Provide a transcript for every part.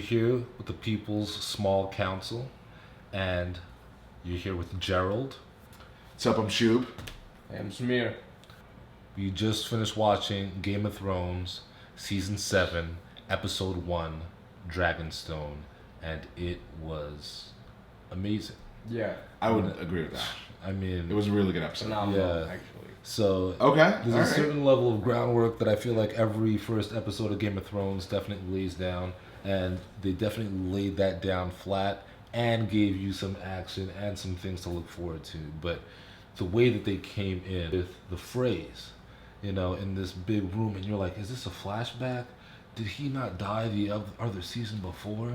here with the People's Small Council, and you're here with Gerald. What's up, I'm Shub. Hey, I'm Samir. We just finished watching Game of Thrones, Season 7, Episode 1, Dragonstone, and it was amazing. Yeah. I would agree with that. I mean, It was a really good episode. Phenomenal, Yeah. actually. so Okay, there's all a right. certain level of groundwork that I feel like every first episode of Game of Thrones definitely lays down, and they definitely laid that down flat and gave you some action and some things to look forward to. But the way that they came in with the phrase, in this big room, and you're like, is this a flashback? Did he not die the other season before?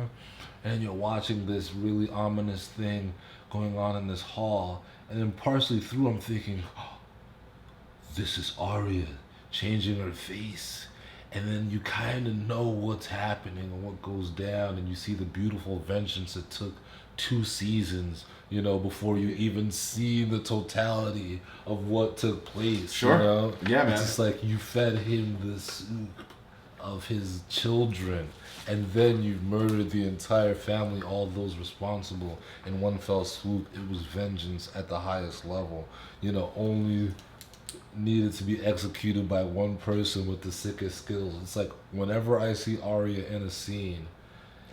And you're watching this really ominous thing going on in this hall, and then partially through I'm thinking, this is Arya changing her face. And then you kind of know what's happening and what goes down, and you see the beautiful vengeance that took 2 seasons, before you even see the totality of what took place. Sure. Yeah, man. It's just like you fed him the soup of his children, and then you murdered the entire family, all those responsible, in one fell swoop. It was vengeance at the highest level. Only needed to be executed by one person with the sickest skills. It's like whenever I see Arya in a scene,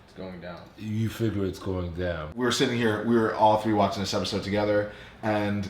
It's going down. you figure it's going down. We were sitting here, we were all three watching this episode together, and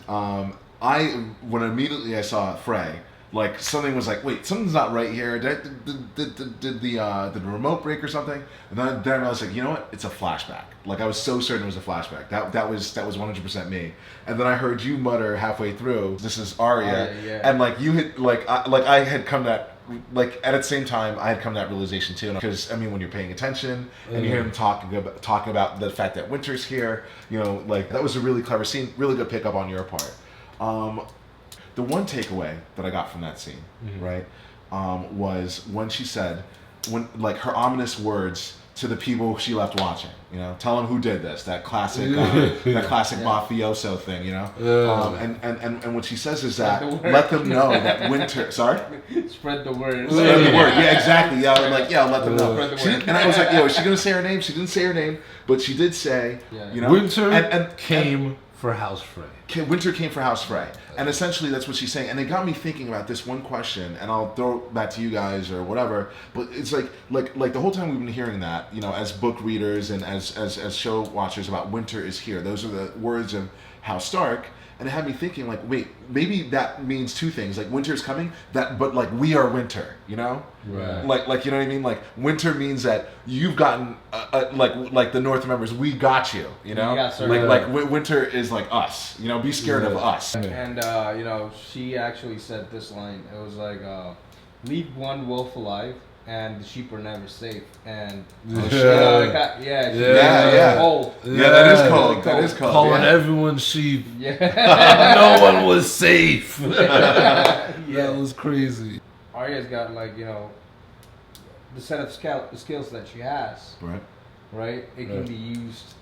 when immediately I saw Frey, like something was like, wait, something's not right here. Did the remote break or something? And then I realized, like, you know what? It's a flashback. Like I was so certain it was a flashback. That was 100% me. And then I heard you mutter halfway through, "This is Arya," Yeah. and like you had I had come to that. Like at the same time, I had come to that realization too. Because when you're paying attention and you hear him talking about the fact that Winter's here, like that was a really clever scene, really good pickup on your part. The one takeaway that I got from that scene, right, was when she said, like her ominous words to the people she left watching, tell them who did this, that classic mafioso thing, and what she says is that let them know that Winter, sorry? Spread the word. Spread the word, yeah, exactly, yeah, let them know. Spread the She, word. and I was like, is she gonna say her name? She didn't say her name, but she did say, Winter came for House Frey. Winter came for House Frey, and essentially that's what she's saying. And it got me thinking about this one question, and I'll throw it back to you guys or whatever. But it's like the whole time we've been hearing that, as book readers and as show watchers about Winter is here. Those are the words of House Stark, and it had me thinking, like, wait, maybe that means 2 things. Like Winter is coming, but like we are Winter, Right. Like you know what I mean? Like Winter means that you've gotten like the North members, we got you, got certain- like Winter is like us, be scared of us. And, she actually said this line. It was like, leave one wolf alive and the sheep are never safe. And, Yeah. Cold. Yeah, that is cold. That is cold. Calling Yeah. everyone sheep. Yeah. No one was safe. That was crazy. Arya's got, the set of skills that she has, right? It can be used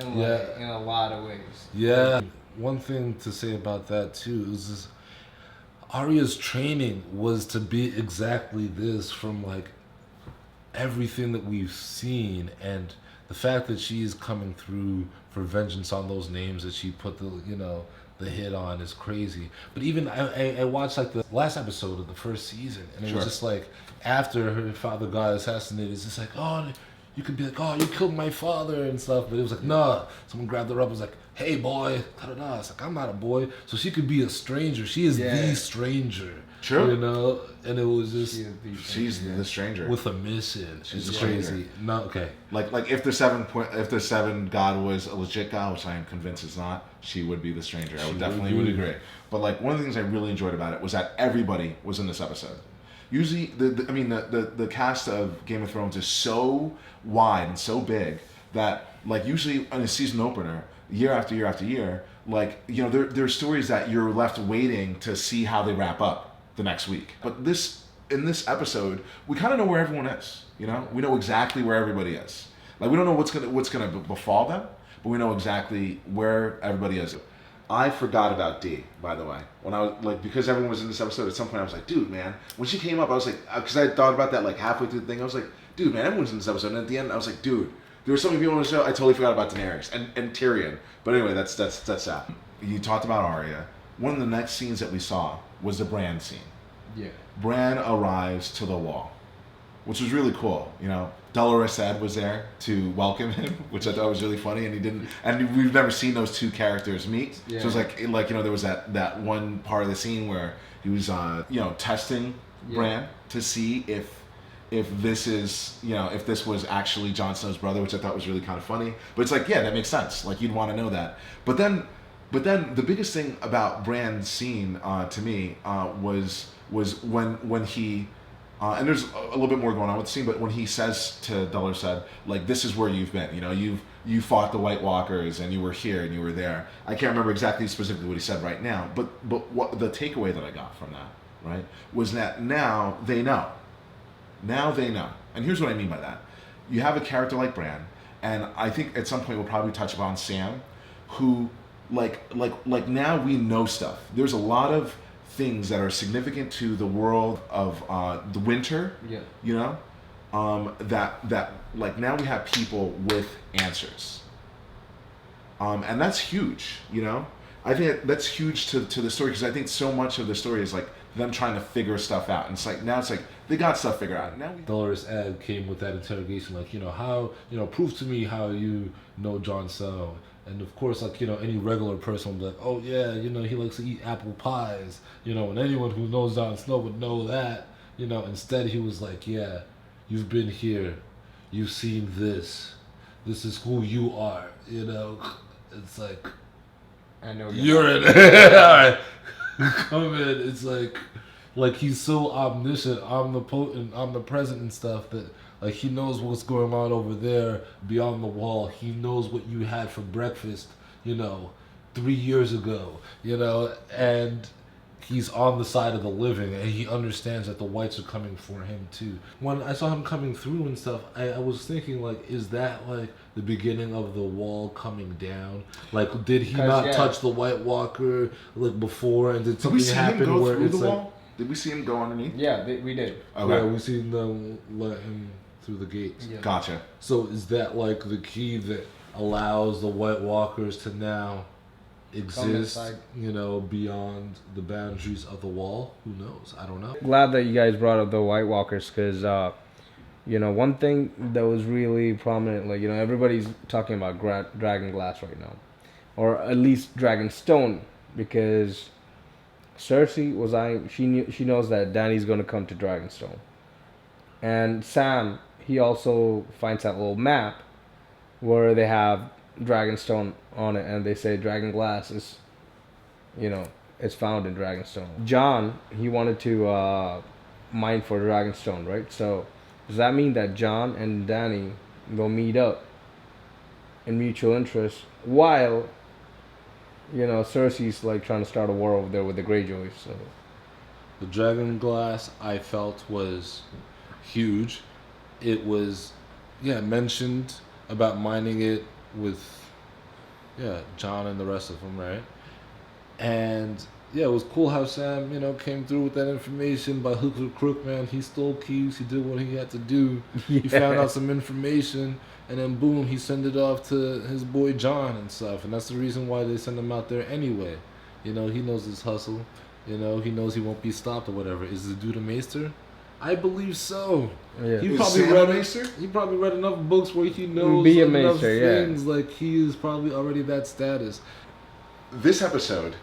in a lot of ways. Yeah. One thing to say about that too is this, Arya's training was to be exactly this from like everything that we've seen, and the fact that she is coming through for vengeance on those names that she put the hit on is crazy. But even I watched like the last episode of the first season, and it was just like after her father got assassinated, it's just like, oh, you could be like, oh, you killed my father and stuff, but it was like, nah, someone grabbed her up and was like, hey boy, da-da-da. It's like, I'm not a boy. So she could be a stranger. She is the stranger. True. And it was just She's the stranger with a mission. She's It's the crazy. stranger. No, okay. Like if the seven god was a legit god, which I am convinced it's not, she would be the stranger. I would definitely agree. But like one of the things I really enjoyed about it was that everybody was in this episode. Usually, the cast of Game of Thrones is so wide and so big that like usually in a season opener, year after year after year, like there are stories that you're left waiting to see how they wrap up the next week. But in this episode, we kind of know where everyone is. We know exactly where everybody is. Like we don't know what's gonna befall them, but we know exactly where everybody is. I forgot about Dee, by the way. When I was like, because everyone was in this episode, at some point I was like, dude, man. When she came up, I was like, because I had thought about that like halfway through the thing. I was like, dude, man, everyone's in this episode. And at the end, I was like, dude, there were so many people on the show. I totally forgot about Daenerys and Tyrion. But anyway, that's that. You talked about Arya. One of the next scenes that we saw was the Bran scene. Yeah. Bran arrives to the wall, which was really cool. You know, Dolores Ed was there to welcome him, which I thought was really funny, and he didn't. And we've never seen those two characters meet. Yeah. So it was like there was that one part of the scene where he was testing Bran to see if this is if this was actually Jon Snow's brother, which I thought was really kind of funny. But it's like, yeah, that makes sense. Like, you'd want to know that. But then the biggest thing about Bran's scene to me was when he and there's a little bit more going on with the scene, but when he says to Dolores, like, this is where you've been. You fought the White Walkers and you were here and you were there. I can't remember exactly specifically what he said right now, but what the takeaway that I got from that, right, was that now they know. Now they know. And here's what I mean by that. You have a character like Bran, and I think at some point we'll probably touch upon Sam, who like now we know stuff. There's a lot of things that are significant to the world of the winter. Yeah. That like now we have people with answers. And that's huge, I think that's huge to the story, because I think so much of the story is like them trying to figure stuff out. And it's like they got stuff figured out. Now Dolores Ed came with that interrogation, like, how, prove to me how you know Jon Snow. And of course, like, any regular person would be like, oh yeah, he likes to eat apple pies, and anyone who knows Jon Snow would know that, Instead he was like, yeah, you've been here, you've seen this is who you are, It's like, I know you're in it. All right. Come in. It's like he's so omniscient, omnipotent, omnipresent and stuff that, like, he knows what's going on over there beyond the wall. He knows what you had for breakfast, 3 years ago, and he's on the side of the living, and he understands that the whites are coming for him too. When I saw him coming through and stuff, I was thinking, like, is that like the beginning of the wall coming down? Like, did he not touch the White Walker like before, and did something happen where it's like? Wall? Did we see him go underneath? Yeah, we did. Okay. Yeah, we seen them let him through the gates. Yeah. Gotcha. So is that like the key that allows the White Walkers to now exist, beyond the boundaries of the wall? Who knows? I don't know. Glad that you guys brought up the White Walkers, because one thing that was really prominent, like, everybody's talking about Dragonglass right now, or at least Dragonstone, because Cersei she knows that Dany's going to come to Dragonstone, and Sam, he also finds that little map where they have Dragonstone on it, and they say Dragonglass is, it's found in Dragonstone. Jon, he wanted to mine for Dragonstone, right? So does that mean that Jon and Dany will meet up in mutual interest while, Cersei's like trying to start a war over there with the Greyjoys? So the Dragonglass, I felt, was huge. It was, mentioned about mining it with, Jon and the rest of them, right? And it was cool how Sam, came through with that information by hook or crook, man. He stole keys. He did what he had to do. Yeah. He found out some information, and then boom, he sent it off to his boy Jon and stuff. And that's the reason why they send him out there anyway. He knows his hustle. He knows he won't be stopped or whatever. Is the dude a maester? I believe so. Yeah. He probably read enough books where he knows enough things. Like, he is probably already that status. This episode,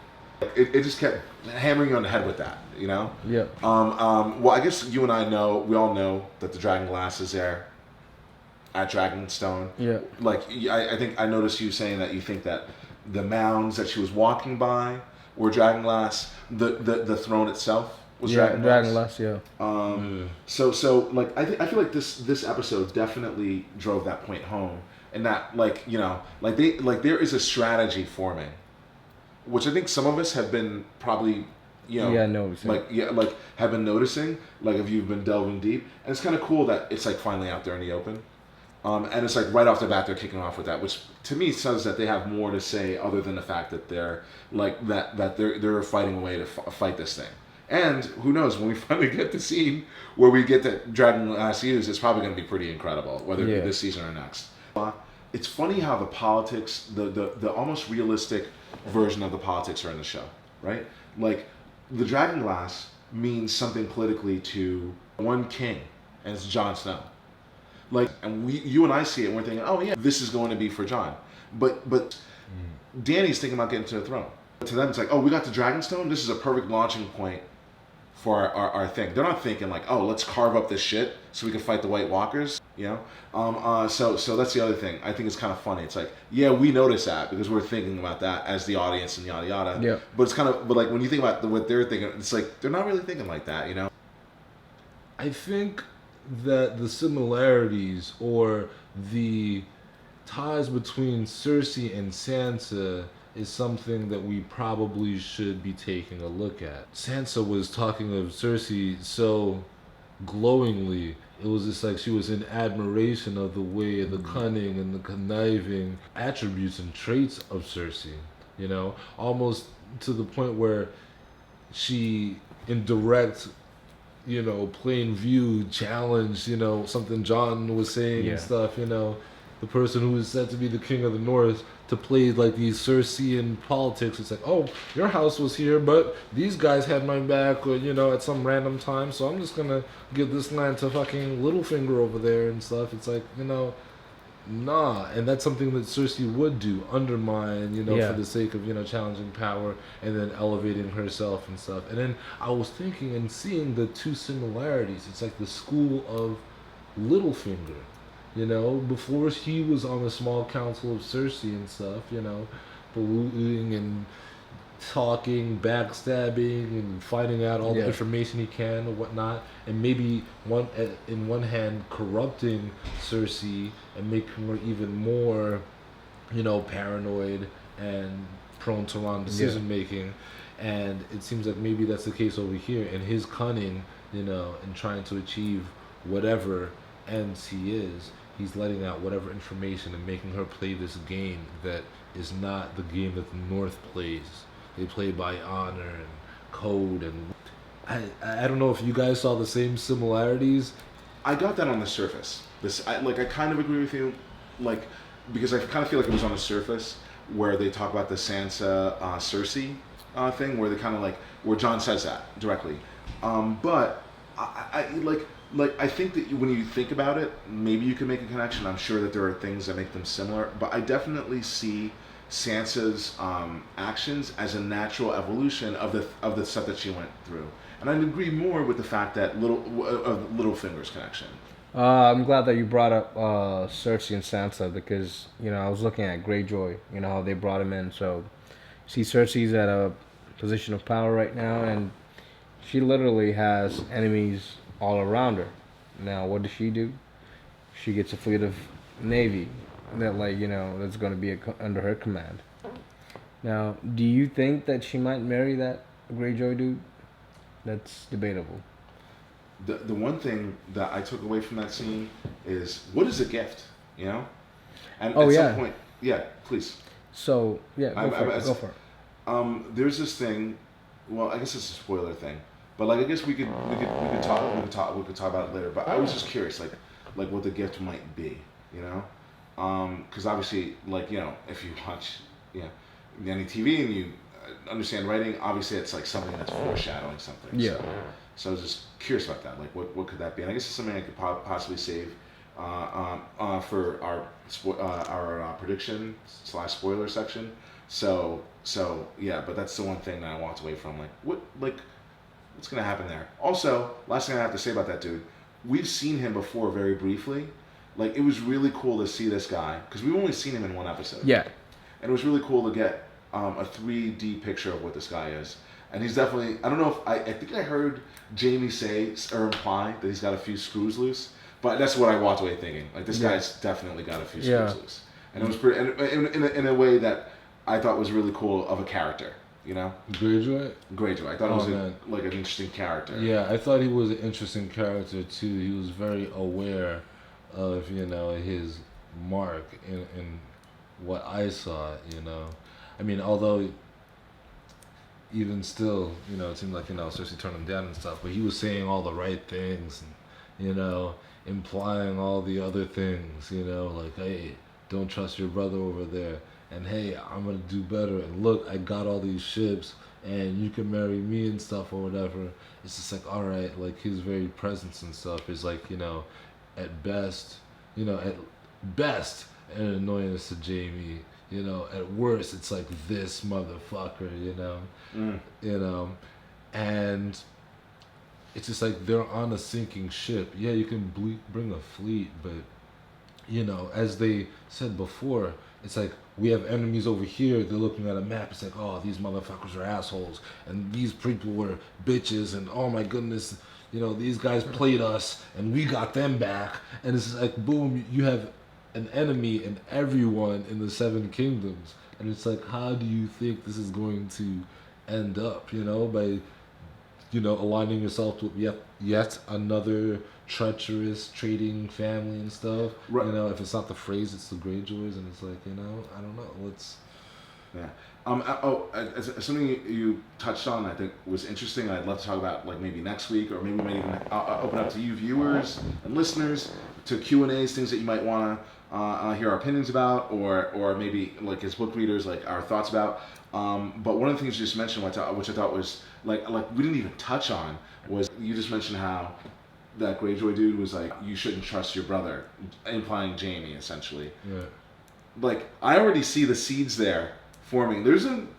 it just kept hammering you on the head with that, Yeah. Well, I guess you and I we all know that the Dragonglass is there at Dragonstone. Yeah. Like, I think I noticed you saying that you think that the mounds that she was walking by were Dragonglass. The throne itself was Dragonglass. Yeah. So like I feel like this episode definitely drove that point home, and that like there is a strategy forming, which I think some of us have been probably noticing. Have been noticing, like, if you've been delving deep, and it's kind of cool that it's like finally out there in the open. And it's like right off the bat they're kicking off with that, which to me says that they have more to say other than the fact that they're like that they're fighting a way to fight this thing. And who knows, when we finally get the scene where we get the Dragon Glass used, it's probably going to be pretty incredible, whether it be this season or next. It's funny how the politics, the almost realistic version of the politics are in the show, right? Like, the Dragon Glass means something politically to one king, and it's Jon Snow. Like, and you and I see it, and we're thinking, oh yeah, this is going to be for Jon. But Dany's thinking about getting to the throne. To them, it's like, oh, we got the Dragonstone. This is a perfect launching point for our thing. They're not thinking like, oh, let's carve up this shit so we can fight the White Walkers. You know, so that's the other thing. I think it's kind of funny. It's like, yeah, we notice that because we're thinking about that as the audience and yada yada. Yeah. But it's kind of, but like when you think about what they're thinking, it's like they're not really thinking like that. You know. I think that the similarities or the ties between Cersei and Sansa is something that we probably should be taking a look at. Sansa was talking of Cersei so glowingly. It was just like she was in admiration of the way, the cunning and the conniving attributes and traits of Cersei. You know, almost to the point where she, in direct, you know, plain view, challenged, you know, something Jon was saying and stuff, you know, the person who is said to be the king of the North, to play like these Cerseian politics. It's like, oh, your house was here, but these guys had my back, or, you know, at some random time, so I'm just gonna give this land to fucking Littlefinger over there and stuff. It's like, you know, nah. And that's something that Cersei would do, undermine, you know, for the sake of, you know, challenging power and then elevating herself and stuff. And then I was thinking and seeing the two similarities. It's like the school of Littlefinger. You know, before he was on the small council of Cersei and stuff, you know, polluting and talking, backstabbing, and finding out all the information he can or whatnot, and maybe in one hand corrupting Cersei and making her even more, you know, paranoid and prone to wrong decision making. And it seems like maybe that's the case over here. And his cunning, you know, in trying to achieve whatever ends he is, he's letting out whatever information and making her play this game that is not the game that the North plays. They play by honor and code, and I don't know if you guys saw the same similarities. I got that on the surface. I kind of agree with you, like, because I kind of feel like it was on the surface where they talk about the Sansa Cersei thing, where they kind of where Jon says that directly. But I think that when you think about it, maybe you can make a connection. I'm sure that there are things that make them similar, but I definitely see Sansa's actions as a natural evolution of the stuff that she went through, and I'd agree more with the fact that Littlefinger's connection. I'm glad that you brought up Cersei and Sansa, because, you know, I was looking at Greyjoy, you know, how they brought him in. So, see, Cersei's at a position of power right now, and she literally has enemies all around her. Now, what does she do? She gets a fleet of navy that, like, you know, that's going to be under her command. Now, do you think that she might marry that Greyjoy dude? That's debatable. The one thing that I took away from that scene is, what is a gift, you know? And at some point, please. So, go for it. There's this thing, well, I guess it's a spoiler thing, but like, I guess we could talk about it later. But I was just curious, like what the gift might be, you know? Because obviously, like, you know, if you watch, you know, any TV and you understand writing, obviously it's like something that's foreshadowing something. Yeah. So I was just curious about that. Like, what could that be? And I guess it's something I could possibly save for our prediction / spoiler section. So yeah. But that's the one thing that I walked away from. What's gonna happen there? Also, last thing I have to say about that dude, we've seen him before very briefly. Like, it was really cool to see this guy, because we've only seen him in one episode. Yeah. And it was really cool to get a 3D picture of what this guy is. And he's definitely, I don't know if, I think I heard Jamie say or imply that he's got a few screws loose, but that's what I walked away thinking. Like, this guy's definitely got a few screws loose. And it was pretty, and in a way that I thought was really cool of a character, you know? Greyjoy? I thought it was an interesting character. Yeah, I thought he was an interesting character too. He was very aware of, you know, his mark in what I saw, you know. I mean, although even still, it seemed like, Cersei turned him down and stuff, but he was saying all the right things and, implying all the other things, like, hey, don't trust your brother over there. And hey, I'm gonna do better. And look, I got all these ships, and you can marry me and stuff or whatever. It's just like, all right, like his very presence and stuff is like, at best, at best, an annoyance to Jamie. At worst, it's like this motherfucker. And it's just like they're on a sinking ship. Yeah, you can bring a fleet, but as they said before, it's like we have enemies over here. They're looking at a map. It's like, oh, these motherfuckers are assholes, and these people were bitches, and oh my goodness, these guys played us, and we got them back. And it's like, boom, you have an enemy in everyone in the Seven Kingdoms, and it's like, how do you think this is going to end up? By aligning yourself with yet another treacherous trading family and stuff. Right. If it's not the phrase, it's the Greyjoys, and it's like, I don't know. Let's. Yeah. Something you touched on, I think, was interesting. I'd love to talk about, like, maybe next week, or maybe we might even open up to you viewers and listeners to Q&As, things that you might want to hear our opinions about, or maybe like as book readers, like our thoughts about. But one of the things you just mentioned, which I thought was like we didn't even touch on, was you just mentioned how that Greyjoy dude was like, you shouldn't trust your brother, implying Jaime essentially. Yeah. Like, I already see the seeds there forming.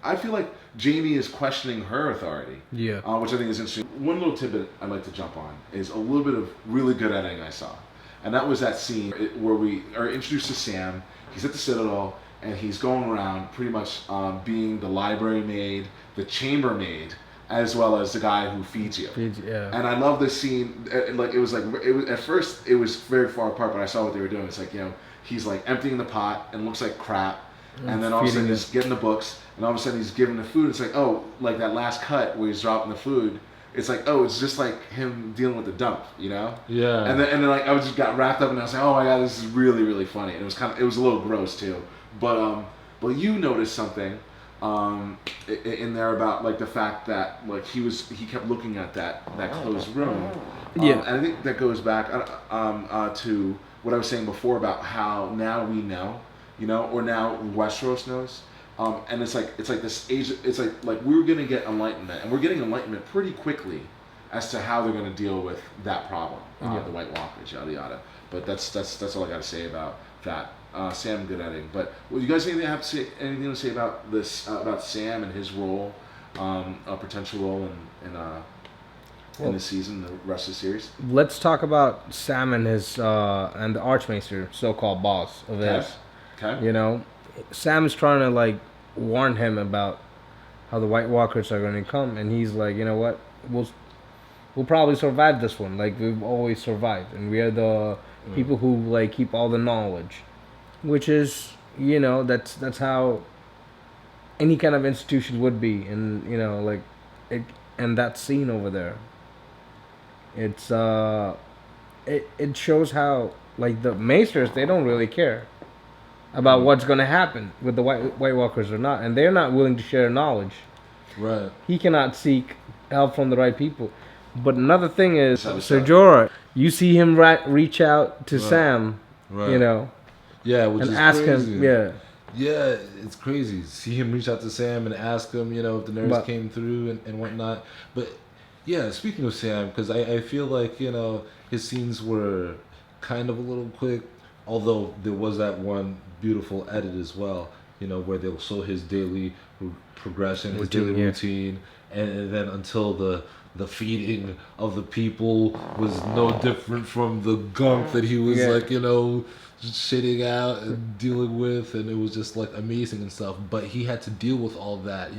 I feel like Jaime is questioning her authority. Yeah. Which I think is interesting. One little tidbit I'd like to jump on is a little bit of really good editing I saw. And that was that scene where we are introduced to Sam. He's at the Citadel, and he's going around pretty much being the library maid, the chambermaid, as well as the guy who feeds you. Yeah. And I love this scene. It was at first it was very far apart, but I saw what they were doing. It's like, he's like emptying the pot and looks like crap, and then all of a sudden he's getting the books, and all of a sudden he's giving the food. It's like, oh, like that last cut where he's dropping the food. It's like, oh, it's just like him dealing with the dump, Yeah. And then like I just got wrapped up, and I was like, oh my god, this is really, really funny. And it was a little gross too, but you noticed something in there about like the fact that like he kept looking at that closed room. Yeah. And I think that goes back to what I was saying before about how now we know, or now Westeros knows. And it's like this age. It's like we're gonna get enlightenment, and we're getting enlightenment pretty quickly as to how they're gonna deal with that problem, the White Walkers, yada yada. But that's all I got to say about that. Sam, good editing. But you guys anything to say about this about Sam and his role, a potential role in this season, the rest of the series? Let's talk about Sam and his and the Archmaester, so-called boss of his. Okay. Sam is trying to like warn him about how the White Walkers are going to come, and he's like, you know what, we'll probably survive this one, like we've always survived, and we are the people who like keep all the knowledge, which is that's how any kind of institution would be, and like it, and that scene over there, it's it shows how like the Maesters, they don't really care about what's going to happen with the White Walkers or not, and they're not willing to share knowledge. Right. He cannot seek help from the right people. But another thing is, Ser Jorah, you see him reach out to Sam, Yeah, which and is ask crazy. him, Yeah, it's crazy. See him reach out to Sam and ask him, if the nerds came through and whatnot. But yeah, speaking of Sam, because I feel like, his scenes were kind of a little quick, although there was that one beautiful edit as well, where they'll show his daily progression, his daily routine, and then until the feeding of the people was no different from the gunk that he was shitting out and dealing with, and it was just like amazing and stuff. But he had to deal with all that,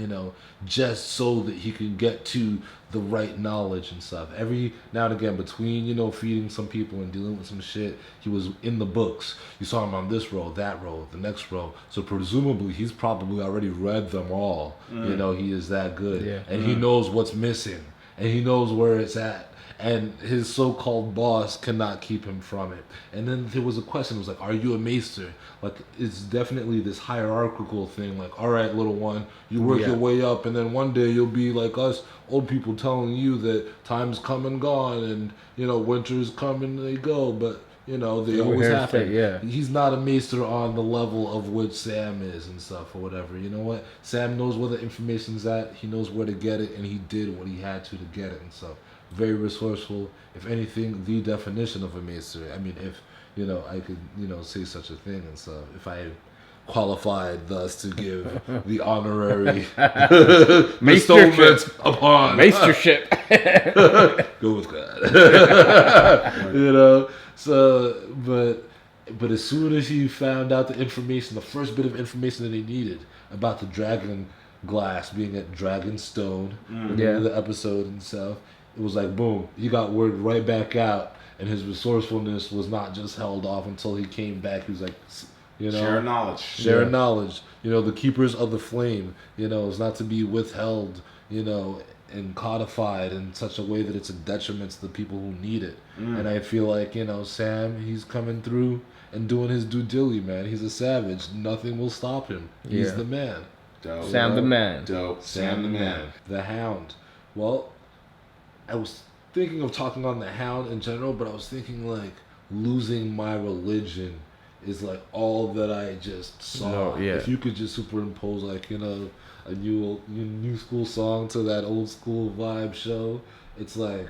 just so that he could get to the right knowledge and stuff. Every now and again, between feeding some people and dealing with some shit, he was in the books. You saw him on this row, that row, the next row. So presumably he's probably already read them all. He is that good, and he knows what's missing. and he knows where it's at. And his so-called boss cannot keep him from it. And then there was a question. It was like, "Are you a maester?" Like, it's definitely this hierarchical thing. Like, all right, little one, you work Yeah. your way up, and then one day you'll be like us old people, telling you that time's come and gone, and winters come and they go, but they We're always here to happen. stay, yeah. He's not a maester on the level of which Sam is and stuff or whatever. You know what? Sam knows where the information's at. He knows where to get it, and he did what he had to get it and stuff. Very resourceful. If anything, the definition of a maester. I mean, if I could say such a thing and stuff. If I qualified thus to give the honorary bestowment upon Maestership. go with God. So but as soon as he found out the information, the first bit of information that he needed about the dragon glass being at Dragonstone, Yeah. the episode and stuff, it was like boom, he got word right back out, and his resourcefulness was not just held off until he came back. He was like, Share knowledge. share knowledge. The keepers of the flame, is not to be withheld, and codified in such a way that it's a detriment to the people who need it. And I feel like, Sam, he's coming through and doing his due diligence, man. He's a savage. Nothing will stop him. He's Yeah. the man. Dope. Sam the man. Dope. Sam the man. The Hound. Well, I was thinking of talking on the Hound in general, but I was thinking like losing my religion is like all that I just saw. No, yeah. If you could just superimpose like a new school song to that old school vibe show, it's like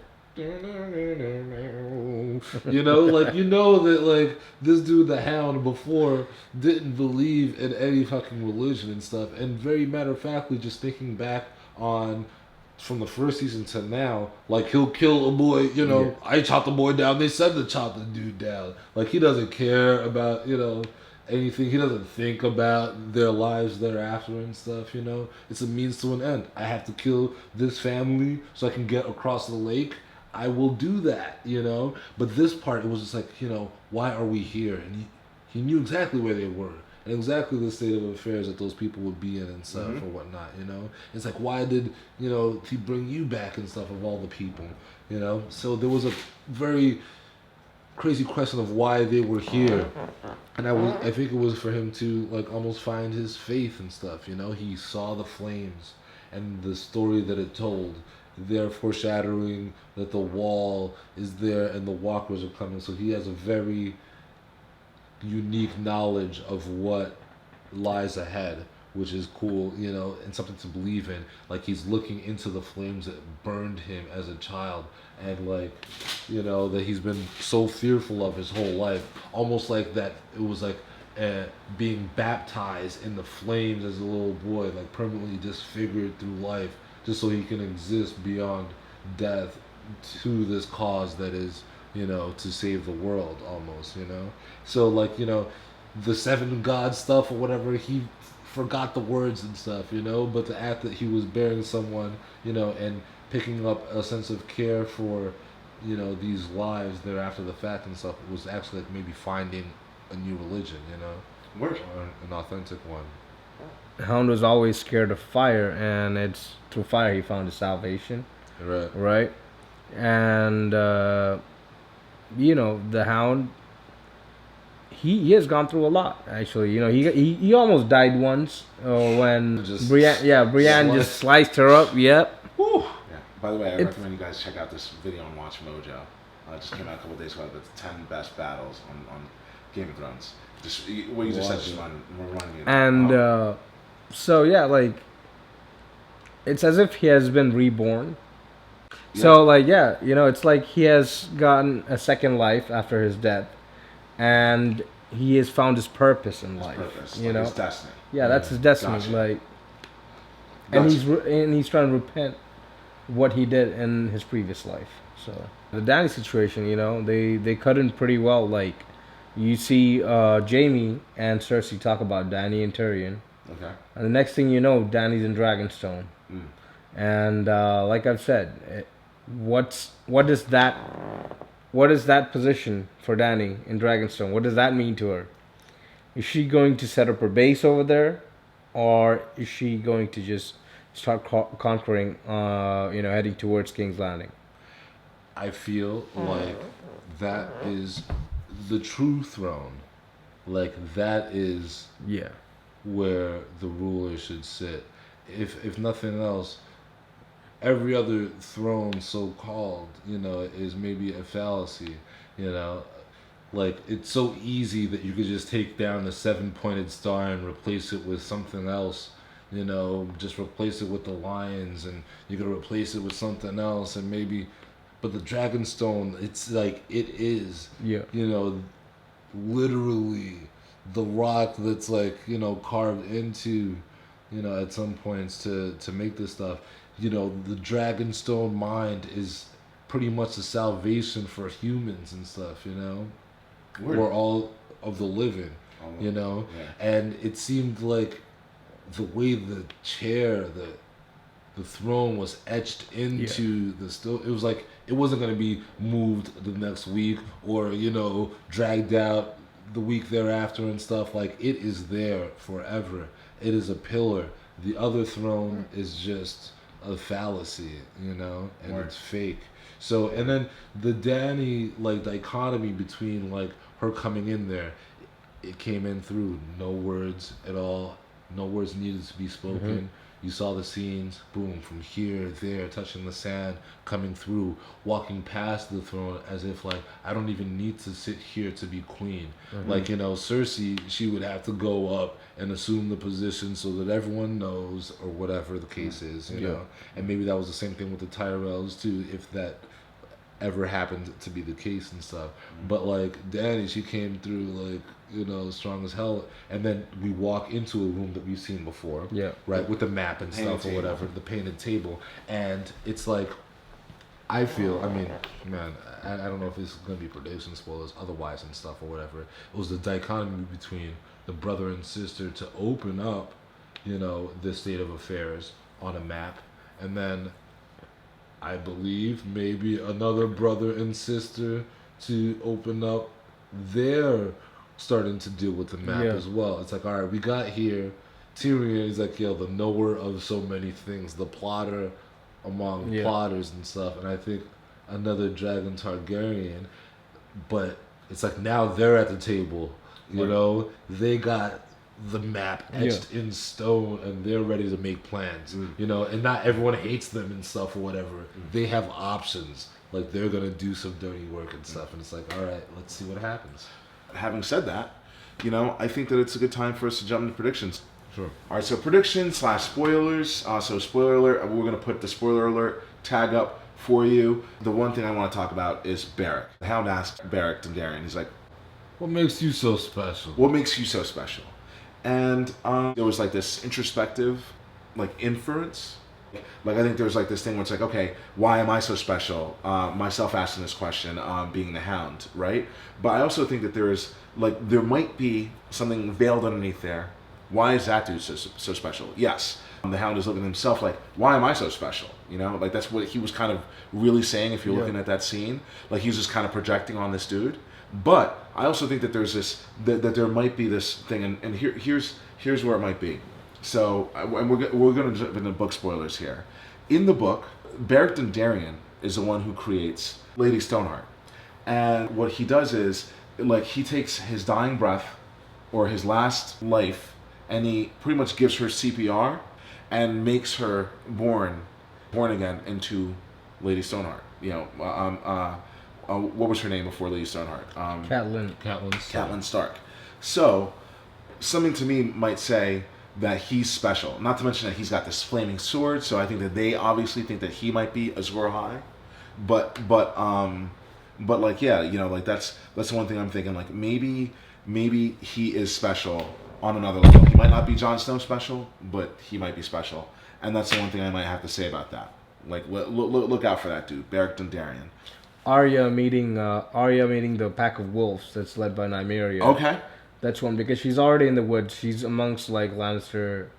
that like this dude the Hound before didn't believe in any fucking religion and stuff, and very matter of factly just thinking back on from the first season to now, like he'll kill a boy, Yeah. I chopped the boy down, they said to chop the dude down. Like he doesn't care about, anything. He doesn't think about their lives thereafter and stuff, It's a means to an end. I have to kill this family so I can get across the lake. I will do that, But this part, it was just like, why are we here? And he knew exactly where they were and exactly the state of affairs that those people would be in and stuff or whatnot, It's like, why did, he bring you back and stuff of all the people, So there was a very crazy question of why they were here. And I think it was for him to like almost find his faith and stuff, He saw the flames and the story that it told. They're foreshadowing that the wall is there and the walkers are coming. So he has a very unique knowledge of what lies ahead, which is cool, and something to believe in. Like he's looking into the flames that burned him as a child, and like, that he's been so fearful of his whole life. Almost like that, it was like being baptized in the flames as a little boy, like permanently disfigured through life, just so he can exist beyond death to this cause that is, to save the world almost, So like, the seven gods stuff or whatever, he forgot the words and stuff, but the act that he was bearing someone, and picking up a sense of care for, these lives there after the fact and stuff, was actually like maybe finding a new religion, Word. or an authentic one. Hound was always scared of fire, and it's through fire he found his salvation. Right. Right? And the Hound, he has gone through a lot, actually. He almost died once when Just Brienne just sliced her up. Yep. Whew. Yeah. By the way, I It's- recommend you guys check out this video on Watch Mojo. It just came out a couple days ago. The 10 best battles on Game of Thrones. Just what you just said, just reminded me of that. And so yeah, like it's as if he has been reborn. So like it's like he has gotten a second life after his death, and he has found his purpose in life. Purpose, You like know, his destiny. yeah, that's his destiny. Gotcha. Like, and Gotcha. he's trying to repent what he did in his previous life. So the Dany situation, they cut in pretty well. Like, you see Jaime and Cersei talk about Dany and Tyrion, Okay. and the next thing you know, Dany's in Dragonstone. Mm. And like I've said, what is that position for Dany in Dragonstone? What does that mean to her? Is she going to set up her base over there, or is she going to just start conquering, heading towards King's Landing. I feel like that is the true throne. Like that is Yeah. where the ruler should sit. If nothing else, every other throne, so called, is maybe a fallacy. You know, like it's so easy that you could just take down the seven-pointed star and replace it with something else. Just replace it with the lions, and you could replace it with something else, and maybe. But the Dragonstone, it's like it is. Yeah. Literally the rock that's like carved into at some points to make this stuff. The Dragonstone mind is pretty much the salvation for humans and stuff. Word. Or all of the living. Yeah. And it seemed like the way the chair, the throne was etched into the stone. It was like it wasn't going to be moved the next week or dragged out the week thereafter and stuff. Like it is there forever. It is a pillar. The other throne is just a fallacy, and Right. it's fake. So and then the Danny like dichotomy between like her coming in there, it came in through no words at all. No words needed to be spoken. You saw the scenes, boom, from here, there, touching the sand, coming through, walking past the throne as if like, I don't even need to sit here to be queen. Like, Cersei, she would have to go up and assume the position so that everyone knows, or whatever the case is, you know. And maybe that was the same thing with the Tyrells too, if that ever happened to be the case and stuff. But like Danny, she came through like strong as hell, and then we walk into a room that we've seen before, right, with the map and Painted stuff or table. whatever, the painted table, and it's like I feel, I mean, man, I don't know if it's gonna be prediction spoilers otherwise and stuff or whatever. It was the dichotomy between the brother and sister to open up this state of affairs on a map, and then I believe maybe another brother and sister to open up their starting to deal with the map as well. It's like, all right, we got here. Tyrion is like, the knower of so many things, the plotter among plotters and stuff. And I think another Dragon Targaryen, but it's like now they're at the table, they got the map etched in stone and they're ready to make plans, and not everyone hates them and stuff or whatever. They have options, like they're gonna do some dirty work and stuff, and it's like, all right, let's see what happens. Having said that, I think that it's a good time for us to jump into predictions. Sure. All right, so predictions / spoilers. So spoiler alert, we're going to put the spoiler alert tag up for you. The one thing I want to talk about is Beric. The Hound asked Beric Dondarrion, he's like, What makes you so special? what makes you so special? And there was like this introspective like inference. Like I think there's like this thing where it's like, okay, why am I so special? Myself asking this question, being the Hound, right? But I also think that there might be something veiled underneath there. Why is that dude so special? Yes, the Hound is looking at himself like, why am I so special? Like that's what he was kind of really saying. If you're looking at that scene, like he was just kind of projecting on this dude. But I also think that there's this that there might be this thing, and here's where it might be. So, and we're going to jump into book spoilers here. In the book, Beric Dondarrion is the one who creates Lady Stoneheart, and what he does is like he takes his dying breath or his last life, and he pretty much gives her CPR and makes her born again into Lady Stoneheart. What was her name before Lady Stoneheart? Catelyn Stark. So, something to me might say that he's special. Not to mention that he's got this flaming sword, so I think that they obviously think that he might be Azor Ahai. But like like that's the one thing I'm thinking, like maybe he is special on another level. He might not be Jon Snow special, but he might be special. And that's the one thing I might have to say about that. Like look out for that dude, Beric Dondarrion. Arya meeting the pack of wolves that's led by Nymeria. Okay. That's one, because she's already in the woods. She's amongst like Lannister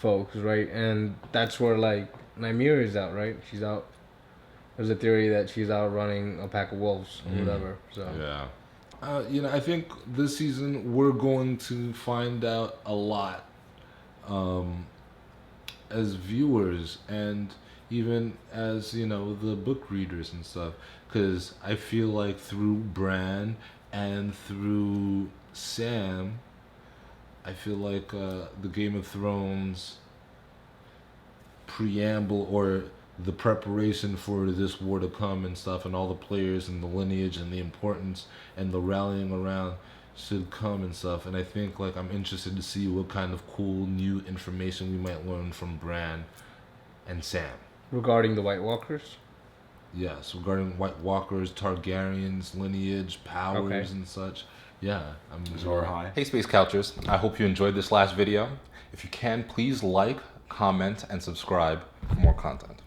folks, right? And that's where like Nymeria's out, right? She's out. There's a theory that she's out running a pack of wolves or whatever. So yeah, I think this season we're going to find out a lot as viewers and even as the book readers and stuff, because I feel like through Bran and through Sam, I feel like the Game of Thrones preamble or the preparation for this war to come and stuff, and all the players and the lineage and the importance and the rallying around should come and stuff. And I think like I'm interested to see what kind of cool new information we might learn from Bran and Sam. Regarding the White Walkers? Yes, regarding White Walkers, Targaryens, lineage, powers, Okay. and such. Yeah, I'm Azor High. Hey Space Couchers, I hope you enjoyed this last video. If you can, please like, comment, and subscribe for more content.